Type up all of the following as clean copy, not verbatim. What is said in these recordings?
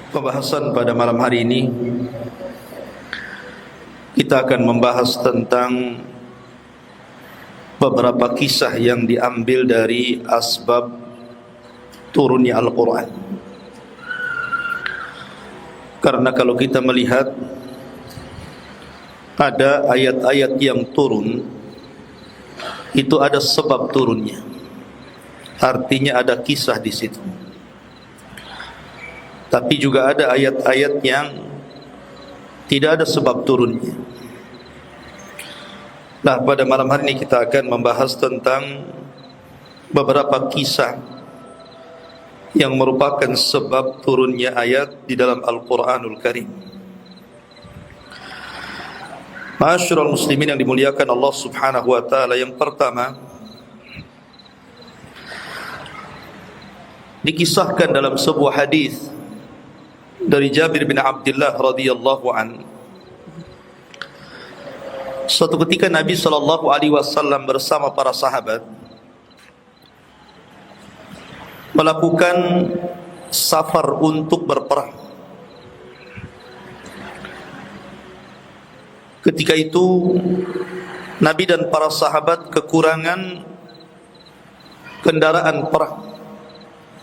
Pembahasan pada malam hari ini kita akan membahas tentang beberapa kisah yang diambil dari asbab turunnya Al-Quran. Karena kalau kita melihat ada ayat-ayat yang turun, itu ada sebab turunnya. Artinya ada kisah di situ. Tapi juga ada ayat-ayat yang tidak ada sebab turunnya. Nah, pada malam hari ini kita akan membahas tentang beberapa kisah yang merupakan sebab turunnya ayat di dalam Al-Quranul Karim. Ma'asyiral muslimin yang dimuliakan Allah Subhanahu wa taala, yang pertama dikisahkan dalam sebuah hadis dari Jabir bin Abdullah radhiyallahu an. Suatu ketika Nabi sallallahu alaihi wasallam bersama para sahabat melakukan safar untuk berperang. Ketika itu Nabi dan para sahabat kekurangan kendaraan perang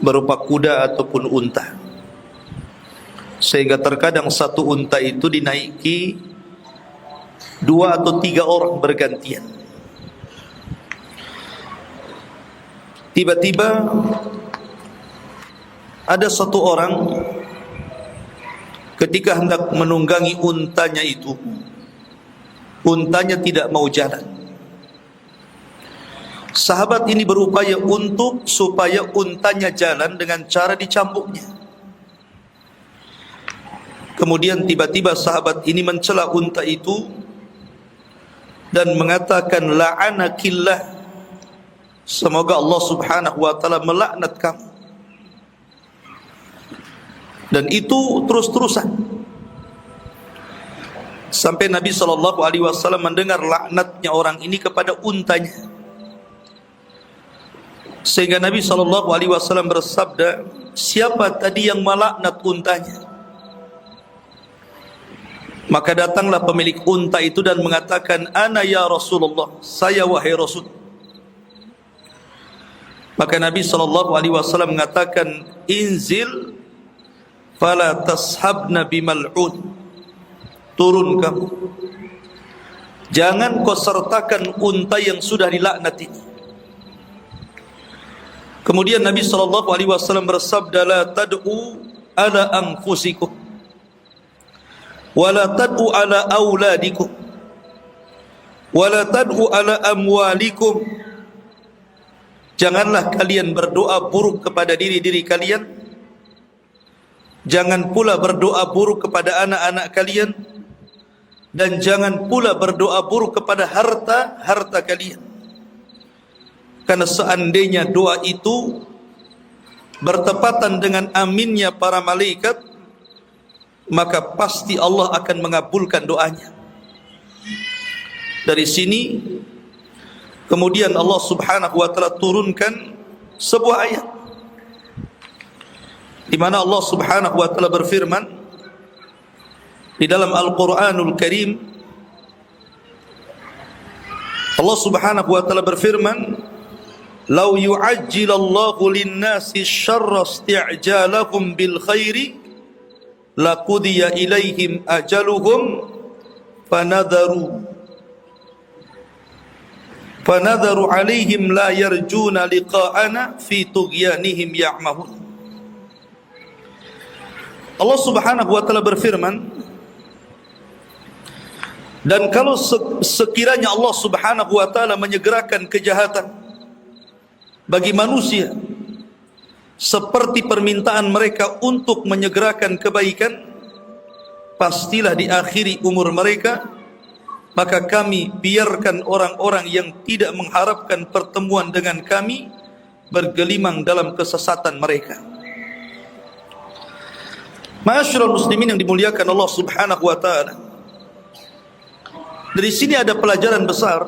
berupa kuda ataupun unta, sehingga terkadang satu unta itu dinaiki 2 atau 3 orang bergantian. Tiba-tiba ada satu orang ketika hendak menunggangi untanya itu, untanya tidak mau jalan. Sahabat ini berupaya untuk supaya untanya jalan dengan cara dicambuknya. Kemudian tiba-tiba sahabat ini mencela unta itu dan mengatakan, la'anakillah, semoga Allah Subhanahu wa taala melaknat kamu. Dan itu terus-terusan sampai Nabi sallallahu alaihi wasallam mendengar laknatnya orang ini kepada untanya, sehingga Nabi sallallahu alaihi wasallam bersabda, siapa tadi yang melaknat untanya? Maka datanglah pemilik unta itu dan mengatakan, ana ya Rasulullah, saya wahai Rasul. Maka Nabi sallallahu alaihi wasallam mengatakan, inzil fala tashabna bimal'un, turun kamu, jangan kau sertakan unta yang sudah dilaknat ini. Kemudian Nabi sallallahu alaihi wasallam bersabda, la tad'u ala anfusikum wala tad'u ala auladikum wala tad'u ala amwalikum, janganlah kalian berdoa buruk kepada diri-diri kalian, jangan pula berdoa buruk kepada anak-anak kalian, dan jangan pula berdoa buruk kepada harta kalian. Karena seandainya doa itu bertepatan dengan aminnya para malaikat, maka pasti Allah akan mengabulkan doanya. Dari sini kemudian Allah Subhanahu wa taala turunkan sebuah ayat di mana Allah Subhanahu wa taala berfirman di dalam Al-Quranul Karim. Allah Subhanahu wa taala berfirman, "Lau yu'ajjilallahu lin-nasi syarra isti'jalahum bil khairi laqudiya ilaihim ajaluhum fanadharu alaihim la yarjuna liqa'ana fi tughyanihim ya'mahun." Allah Subhanahu wa taala berfirman, dan kalau sekiranya Allah Subhanahu wa taala menyegerakan kejahatan bagi manusia seperti permintaan mereka untuk menyegerakan kebaikan, pastilah di akhiri umur mereka, maka kami biarkan orang-orang yang tidak mengharapkan pertemuan dengan kami bergelimang dalam kesesatan mereka. Ma'asyiral muslimin yang dimuliakan Allah Subhanahu wa taala, dari sini ada pelajaran besar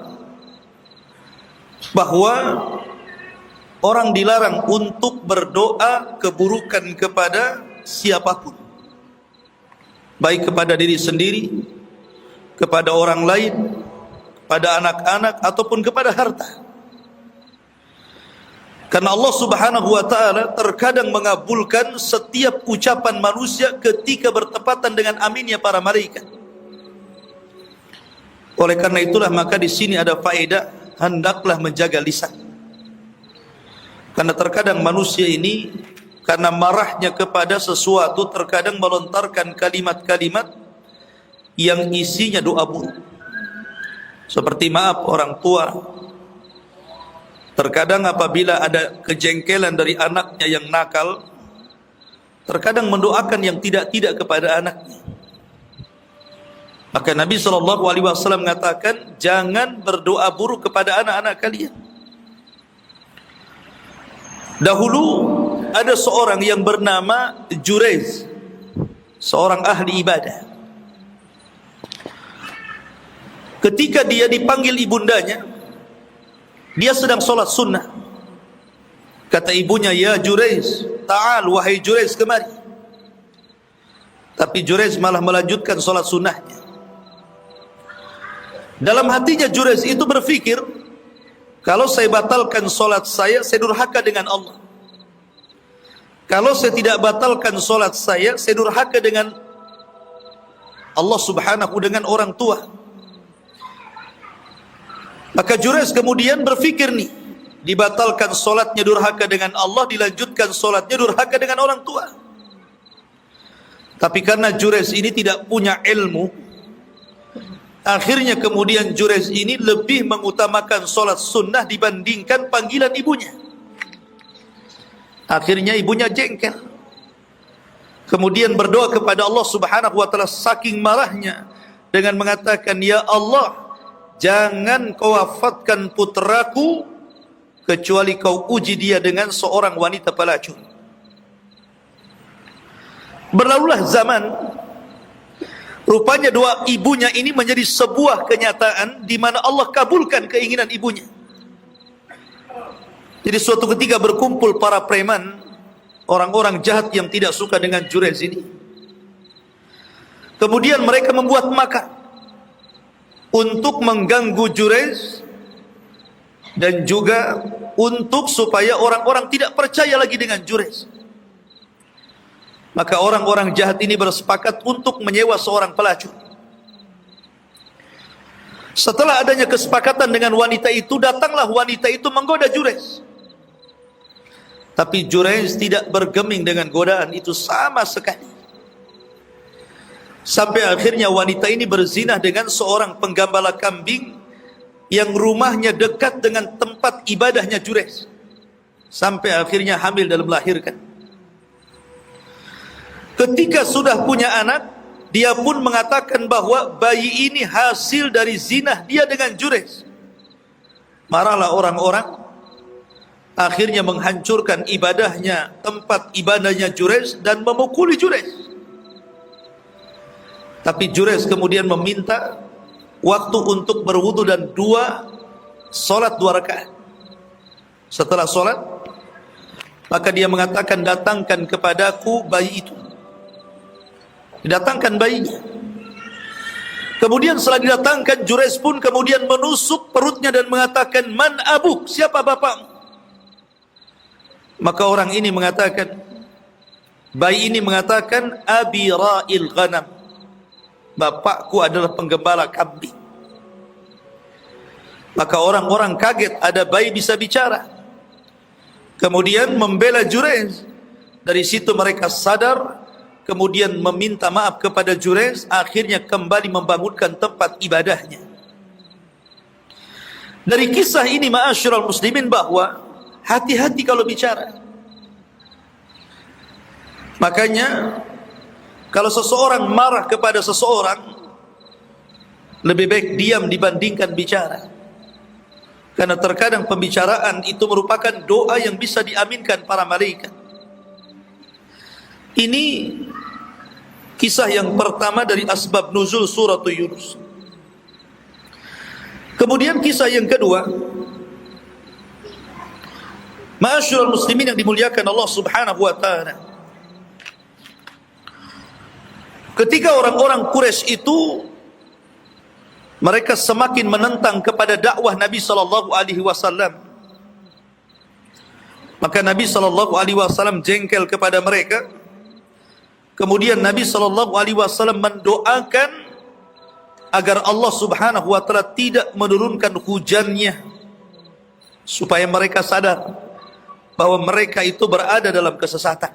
bahwa orang dilarang untuk berdoa keburukan kepada siapapun. baik kepada diri sendiri, kepada orang lain, pada anak-anak ataupun kepada harta. Karena Allah Subhanahu wa taala terkadang mengabulkan setiap ucapan manusia ketika bertepatan dengan aminnya para malaikat. Oleh karena itulah maka di sini ada faedah, hendaklah menjaga lisan. Karena terkadang manusia ini karena marahnya kepada sesuatu terkadang melontarkan kalimat-kalimat yang isinya doa buruk. Seperti maaf orang tua. Terkadang apabila ada kejengkelan dari anaknya yang nakal, terkadang mendoakan yang tidak-tidak kepada anaknya. Maka Nabi SAW mengatakan, jangan berdoa buruk kepada anak-anak kalian. Dahulu ada seorang yang bernama Jurayz, seorang ahli ibadah. Ketika dia dipanggil ibundanya, dia sedang solat sunnah. Kata ibunya, ya Jurayz, ta'al, wahai Jurayz, kemari. Tapi Jurayz malah melanjutkan solat sunnahnya. Dalam hatinya Jurayz itu berfikir, kalau saya batalkan solat saya durhaka dengan Allah. Kalau saya tidak batalkan solat saya durhaka dengan Allah Subhanahu, dengan orang tua. Maka Jurayz kemudian berfikir nih, dibatalkan solatnya durhaka dengan Allah, dilanjutkan solatnya durhaka dengan orang tua. Tapi karena Jurayz ini tidak punya ilmu, akhirnya kemudian Jurayz ini lebih mengutamakan solat sunnah dibandingkan panggilan ibunya. Akhirnya ibunya jengkel. Kemudian berdoa kepada Allah Subhanahu wa taala saking marahnya dengan mengatakan, ya Allah, jangan kau wafatkan putraku kecuali kau uji dia dengan seorang wanita pelacur. Berlalulah zaman, rupanya doa ibunya ini menjadi sebuah kenyataan di mana Allah kabulkan keinginan ibunya. Jadi suatu ketika berkumpul para preman, orang-orang jahat yang tidak suka dengan Jurayz ini. Kemudian mereka membuat makar untuk mengganggu Jurayz dan juga untuk supaya orang-orang tidak percaya lagi dengan Jurayz. Maka orang-orang jahat ini bersepakat untuk menyewa seorang pelacur. Setelah adanya kesepakatan dengan wanita itu, datanglah wanita itu menggoda Jurayz. Tapi Jurayz tidak bergeming dengan godaan itu sama sekali. Sampai akhirnya wanita ini berzinah dengan seorang penggembala kambing yang rumahnya dekat dengan tempat ibadahnya Jurayz. Sampai akhirnya hamil dan melahirkan. Ketika sudah punya anak, dia pun mengatakan bahwa bayi ini hasil dari zinah dia dengan Jurayz. Marahlah orang-orang, akhirnya menghancurkan ibadahnya, tempat ibadahnya Jurayz, dan memukuli Jurayz. Tapi Jurayz kemudian meminta waktu untuk berwudu dan solat 2 rakaat. Setelah solat, maka dia mengatakan, datangkan kepadaku bayi itu. Didatangkan bayinya. Kemudian setelah didatangkan, Jurayz pun kemudian menusuk perutnya dan mengatakan, man abuk, siapa bapakmu? Maka orang ini mengatakan, bayi ini mengatakan, abi ra'il ghanam, bapakku adalah penggembala kambing. Maka orang-orang kaget, ada bayi bisa bicara. Kemudian membela Jurayz. Dari situ mereka sadar, kemudian meminta maaf kepada Jurayz, akhirnya kembali membangunkan tempat ibadahnya. Dari kisah ini ma'asyiral muslimin, bahwa hati-hati kalau bicara. Makanya kalau seseorang marah kepada seseorang, lebih baik diam dibandingkan bicara. Karena terkadang pembicaraan itu merupakan doa yang bisa diaminkan para malaikat. Ini kisah yang pertama dari asbab nuzul surah Yunus. Kemudian kisah yang kedua, ma'asyiral muslimin yang dimuliakan Allah Subhanahu wa taala. Ketika orang-orang Quraisy itu mereka semakin menentang kepada dakwah Nabi sallallahu alaihi wasallam, maka Nabi SAW jengkel kepada mereka. Kemudian Nabi SAW mendoakan agar Allah Subhanahu wa taala tidak menurunkan hujannya, supaya mereka sadar bahwa mereka itu berada dalam kesesatan.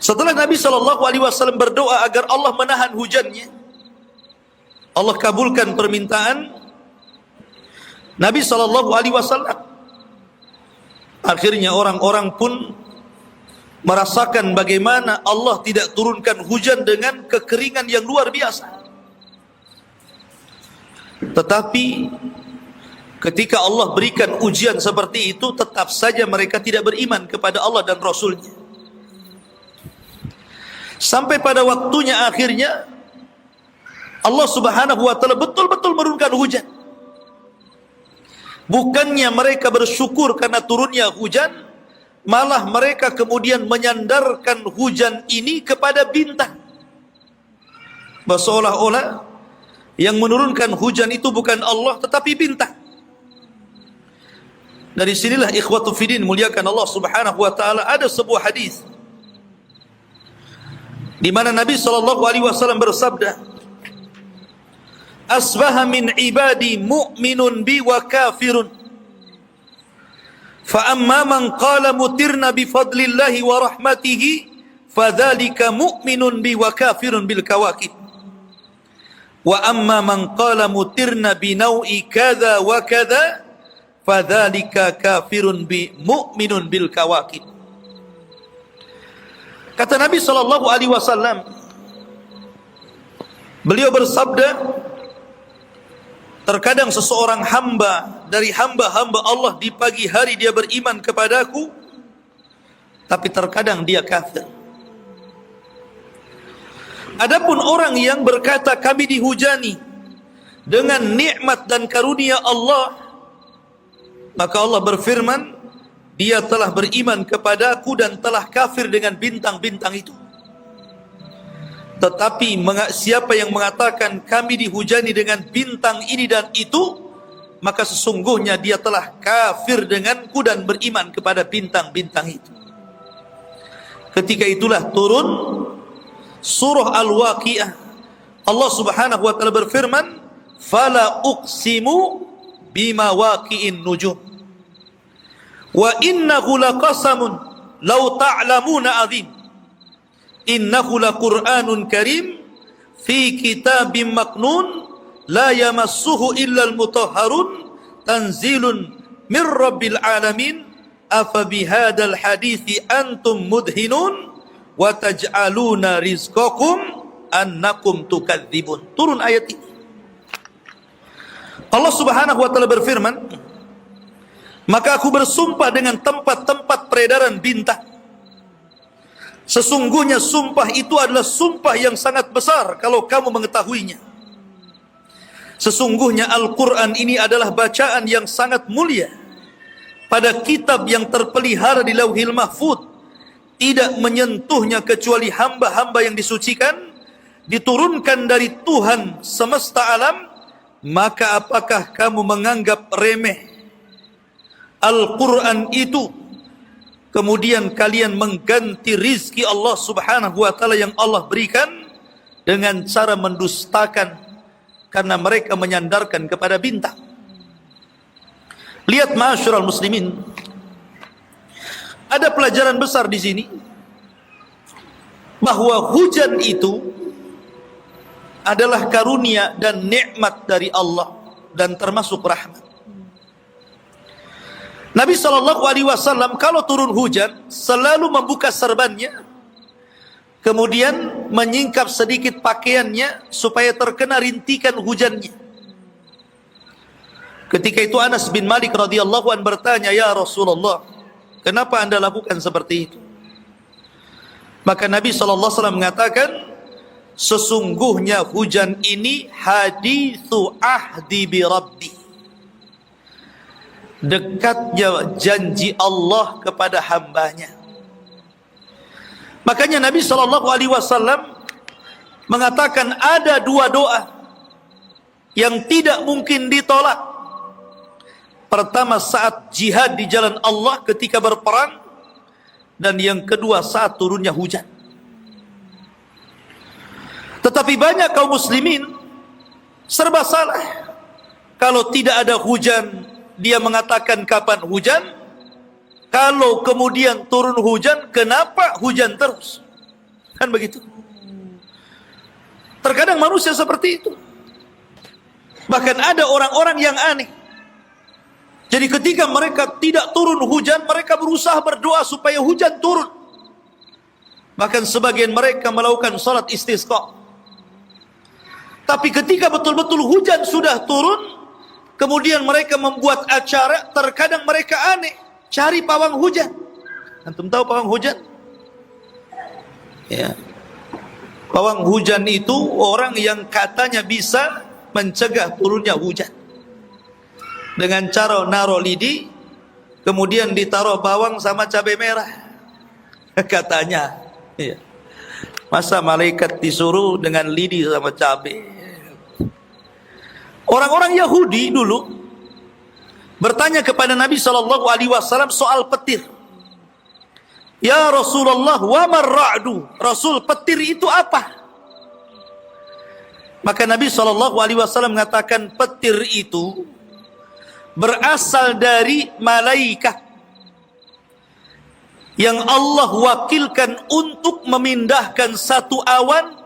Setelah Nabi SAW berdoa agar Allah menahan hujannya, Allah kabulkan permintaan Nabi SAW. Akhirnya orang-orang pun merasakan bagaimana Allah tidak turunkan hujan dengan kekeringan yang luar biasa. Tetapi ketika Allah berikan ujian seperti itu, tetap saja mereka tidak beriman kepada Allah dan Rasulnya. Sampai pada waktunya akhirnya Allah Subhanahu wa taala betul-betul menurunkan hujan. Bukannya mereka bersyukur karena turunnya hujan, malah mereka kemudian menyandarkan hujan ini kepada bintang. Seolah-olah yang menurunkan hujan itu bukan Allah tetapi bintang. Dari sinilah ikhwatu fiddin muliakan Allah Subhanahu wa taala, ada sebuah hadis di mana Nabi SAW bersabda, asbaha min ibadi mu'minun bi wa kafirun, fa amma man qala mutirna bi fadlillahi wa rahmatihi fadzalika mu'minun bi wa kafirun bil kawakib, wa amma man qala mutirna bi nau'i kadza wa kadza fadzalika kafirun bi mu'minun bil kawakib. Kata Nabi SAW, beliau bersabda, terkadang seseorang hamba dari hamba-hamba Allah di pagi hari dia beriman kepadaku, tapi terkadang dia kafir. Adapun orang yang berkata kami dihujani dengan nikmat dan karunia Allah, maka Allah berfirman, dia telah beriman kepadaku dan telah kafir dengan bintang-bintang itu. Tetapi siapa yang mengatakan kami dihujani dengan bintang ini dan itu, maka sesungguhnya dia telah kafir denganku dan beriman kepada bintang-bintang itu. Ketika itulah turun surah Al-Waqiah. Allah Subhanahu wa taala berfirman, fala uqsimu bima waqi'in nujum wa innahu laqasamun law ta'lamuna azim innahu laqur'anun karim fi kitabim maknun la yamassuhu illal mutahharun tanzilun min rabbil alamin afa bihadzal hadithi antum mudhinun wa taj'aluna rizqakum annakum tukadzibun. Turun ayat ini. Allah Subhanahu wa taala berfirman, maka aku bersumpah dengan tempat-tempat peredaran bintang. Sesungguhnya sumpah itu adalah sumpah yang sangat besar kalau kamu mengetahuinya. Sesungguhnya Al-Quran ini adalah bacaan yang sangat mulia pada kitab yang terpelihara di Lauhil Mahfuz, tidak menyentuhnya kecuali hamba-hamba yang disucikan, diturunkan dari Tuhan semesta alam. Maka apakah kamu menganggap remeh Al-Quran itu, kemudian kalian mengganti rizki Allah Subhanahu wa taala yang Allah berikan dengan cara mendustakan karena mereka menyandarkan kepada bintang. Lihat ma'asyiral muslimin, ada pelajaran besar di sini bahwa hujan itu adalah karunia dan nikmat dari Allah dan termasuk rahmat. Nabi SAW kalau turun hujan selalu membuka serbannya, kemudian menyingkap sedikit pakaiannya supaya terkena rintikan hujannya. Ketika itu Anas bin Malik radhiyallahu anhu bertanya, ya Rasulullah, kenapa anda lakukan seperti itu? Maka Nabi SAW mengatakan, sesungguhnya hujan ini hadithu ahdi bi Rabbi, dekatnya janji Allah kepada hambanya. Makanya Nabi SAW mengatakan ada dua doa yang tidak mungkin ditolak. Pertama saat jihad di jalan Allah ketika berperang, dan yang kedua saat turunnya hujan. Tetapi banyak kaum muslimin serba salah. Kalau tidak ada hujan, dia mengatakan kapan hujan. Kalau kemudian turun hujan, kenapa hujan terus? Kan begitu. Terkadang manusia seperti itu. Bahkan ada orang-orang yang aneh. Jadi ketika mereka tidak turun hujan, mereka berusaha berdoa supaya hujan turun. Bahkan sebagian mereka melakukan salat istisqa. Tapi ketika betul-betul hujan sudah turun, kemudian mereka membuat acara, terkadang mereka aneh, cari pawang hujan. Antum tahu pawang hujan? Ya. Pawang hujan itu orang yang katanya bisa mencegah turunnya hujan. Dengan cara naruh lidi, kemudian ditaruh bawang sama cabai merah. Katanya. Ya. Masa malaikat disuruh dengan lidi sama cabai? Orang-orang Yahudi dulu bertanya kepada Nabi SAW soal petir. Ya Rasulullah, wa marra'du? Rasul, petir itu apa? Maka Nabi SAW mengatakan petir itu berasal dari malaikat yang Allah wakilkan untuk memindahkan satu awan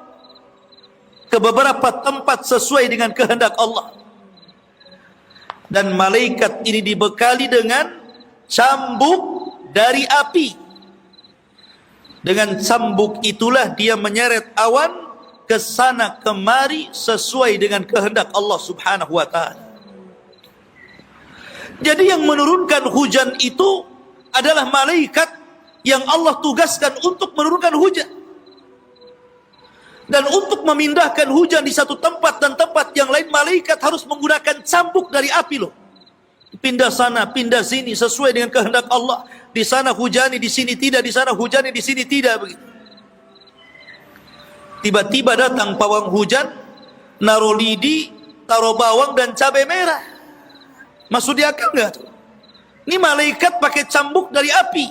ke beberapa tempat sesuai dengan kehendak Allah. Dan malaikat ini dibekali dengan cambuk dari api. Dengan cambuk itulah dia menyeret awan ke sana kemari sesuai dengan kehendak Allah Subhanahu wa taala. Jadi yang menurunkan hujan itu adalah malaikat yang Allah tugaskan untuk menurunkan hujan. Dan untuk memindahkan hujan di satu tempat dan tempat yang lain, malaikat harus menggunakan cambuk dari api loh. Pindah sana, pindah sini sesuai dengan kehendak Allah. Di sana hujani, di sini tidak, di sana hujani, di sini tidak, begitu. Tiba-tiba datang pawang hujan, naruh lidi, taruh bawang dan cabai merah. Masuk di akal enggak tuh? Ini malaikat pakai cambuk dari api.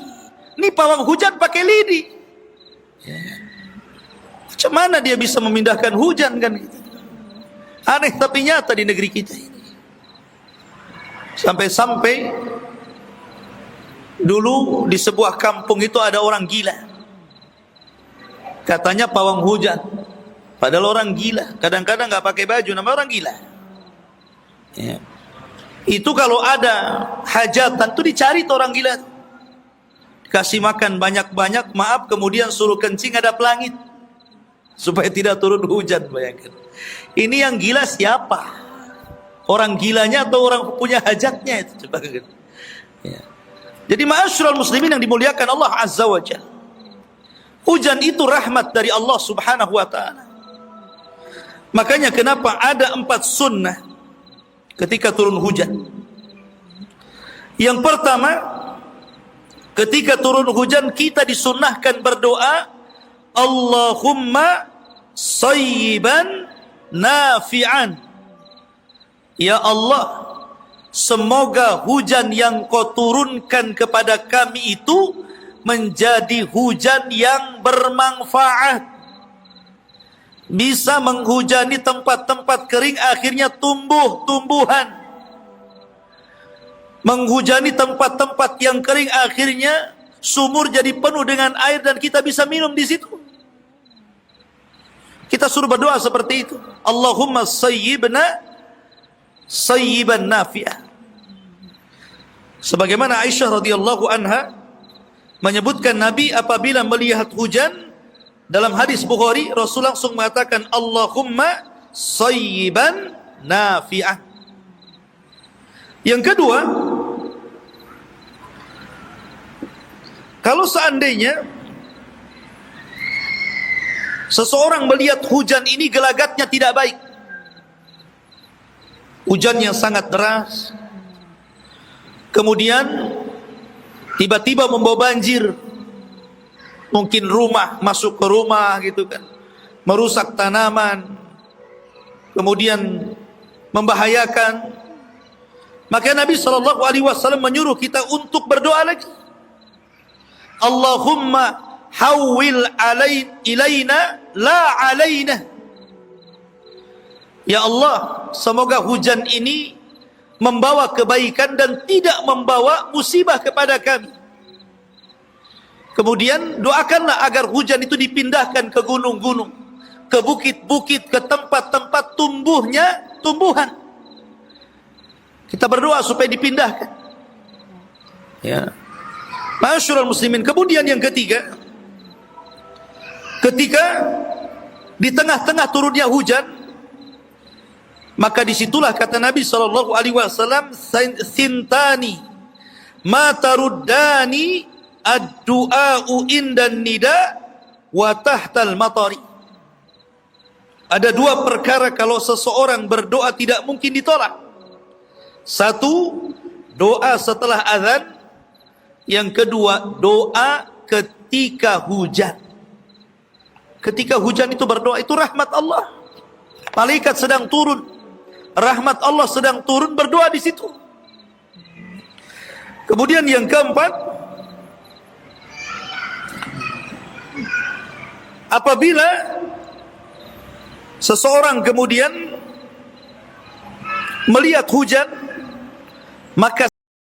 Ini pawang hujan pakai lidi. Macam mana dia bisa memindahkan hujan kan gitu? Aneh tapi nyata di negeri kita ini. Sampai-sampai dulu di sebuah kampung itu ada orang gila. Katanya pawang hujan. Padahal orang gila. Kadang-kadang nggak pakai baju, nama orang gila. Ya. Itu kalau ada hajatan tuh dicari tuh orang gila. Kasih makan banyak-banyak, maaf, kemudian suruh kencing ada pelangit. Supaya tidak turun hujan, bayangkan. Ini yang gila siapa? Orang gilanya atau orang punya hajatnya itu? Coba ya. Jadi ma'asyiral muslimin yang dimuliakan Allah Azza wa Jalla, hujan itu rahmat dari Allah Subhanahu wa ta'ala. Makanya kenapa ada 4 sunnah ketika turun hujan. Yang pertama, ketika turun hujan kita disunnahkan berdoa, Allahumma sayyiban nafi'an. Ya Allah, semoga hujan yang kau turunkan kepada kami itu menjadi hujan yang bermanfaat. Bisa menghujani tempat-tempat kering, akhirnya tumbuh tumbuhan. Menghujani tempat-tempat yang kering, akhirnya sumur jadi penuh dengan air dan kita bisa minum di situ. Kita suruh berdoa seperti itu. Allahumma sayyiban nafi'ah. Sebagaimana Aisyah radhiyallahu anha menyebutkan Nabi apabila melihat hujan dalam hadis Bukhari, Rasul langsung mengatakan Allahumma sayyiban nafi'ah. Yang kedua, kalau seandainya seseorang melihat hujan ini gelagatnya tidak baik, hujan yang sangat deras, kemudian tiba-tiba membawa banjir, Mungkin rumah, masuk ke rumah gitu kan, merusak tanaman, kemudian membahayakan. Maka Nabi SAW menyuruh kita untuk berdoa lagi. Allahumma hawwil ilaina la alaina. Ya Allah, semoga hujan ini membawa kebaikan dan tidak membawa musibah kepada kami. Kemudian doakanlah agar hujan itu dipindahkan ke gunung-gunung, ke bukit-bukit, ke tempat-tempat tumbuhnya tumbuhan. Kita berdoa supaya dipindahkan. Ya. Ma'asyiral muslimin, kemudian yang ketiga, ketika di tengah-tengah turunnya hujan, maka disitulah kata Nabi SAW, sintani ma taruddani ad-du'a'u indan nida wa tahtal matari. Ada dua perkara kalau seseorang berdoa tidak mungkin ditolak. Satu, doa setelah azan. Yang kedua, doa ketika hujan. Ketika hujan itu berdoa, itu rahmat Allah. Malaikat sedang turun, rahmat Allah sedang turun, berdoa di situ. Kemudian yang keempat, apabila seseorang kemudian melihat hujan, maka